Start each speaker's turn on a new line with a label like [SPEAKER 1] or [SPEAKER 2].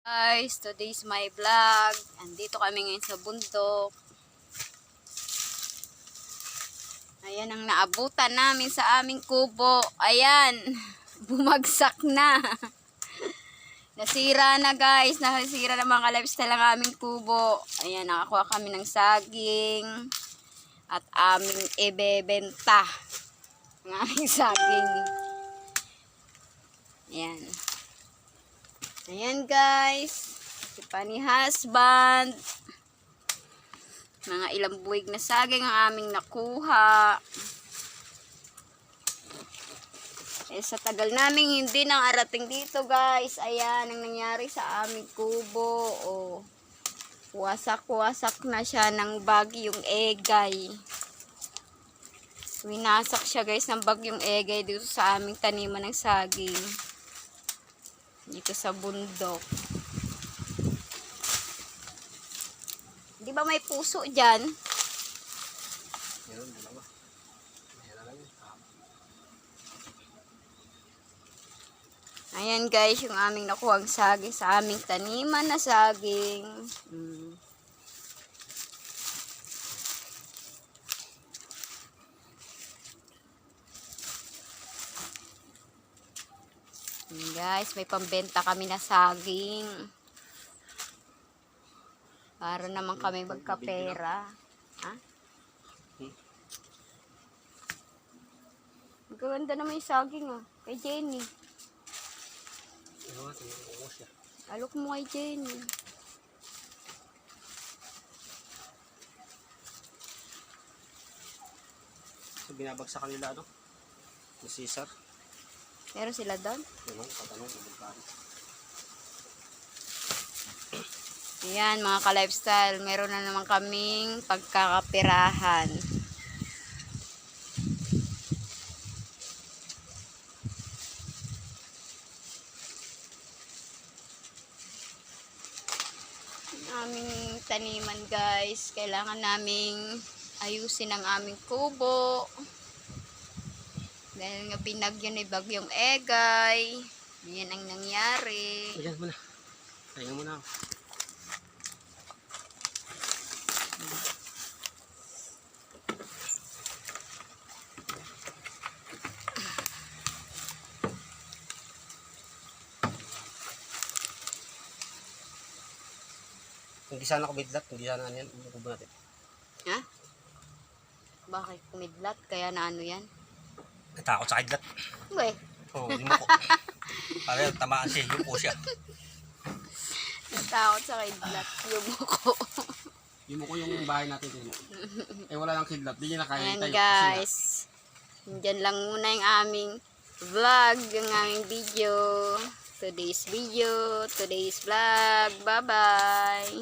[SPEAKER 1] Guys, today's my vlog. Andito kami ngayon sa bundok. Ayan ang naabutan namin sa aming kubo. Ayan, bumagsak na. Nasira na guys, nasira na mga lifestyle ang aming kubo. Ayan, nakakuha kami ng saging at aming ibebenta ang aming saging. Ayan. Ayan guys, si pa ni husband. Mga ilang buwig na saging ang aming nakuha. Sa tagal namin hindi nang arating dito guys. Ayan ang nangyari sa aming kubo. Oh, wasak-wasak na siya ng bagyong Egay. Winasak siya guys ng bagyong Egay dito sa aming taniman ng saging. Dito sa bundok. Di ba may puso dyan?
[SPEAKER 2] Meron, dalawa.
[SPEAKER 1] Ayan guys, yung aming nakuhang saging sa aming taniman na saging. Guys, may pambenta kami na saging. Para naman kami magkapera. Ha? Maganda naman yung saging oh. Kay Jenny. Alok mo kay Jenny.
[SPEAKER 2] So, binabagsak nila ano? Yung Caesar.
[SPEAKER 1] Meron sila doon?
[SPEAKER 2] Patanong.
[SPEAKER 1] Ayan mga ka-lifestyle, meron na naman kaming pagkakapirahan. Aming taniman guys, kailangan naming ayusin ang aming kubo. Dahil nga binagyo ni bagyong Egay. Yan ang nangyari.
[SPEAKER 2] Ayan muna. Ayan muna. Hindi sana kumidlat, hindi sana ano yan. Kubo natin.
[SPEAKER 1] Ha? Bakit kumidlat? Kaya na ano yan?
[SPEAKER 2] Natakot sa kidlat.
[SPEAKER 1] Uwe.
[SPEAKER 2] Oo, yung muko. Para tamaan siya, yung po siya.
[SPEAKER 1] Natakot sa kidlat. Yung muko.
[SPEAKER 2] Yung muko yung bahay natin. Eh wala lang kidlat, di niya nakaya.
[SPEAKER 1] Ayan guys. Diyan lang muna yung aming vlog, yung aming video. Today's video, today's vlog. Bye-bye.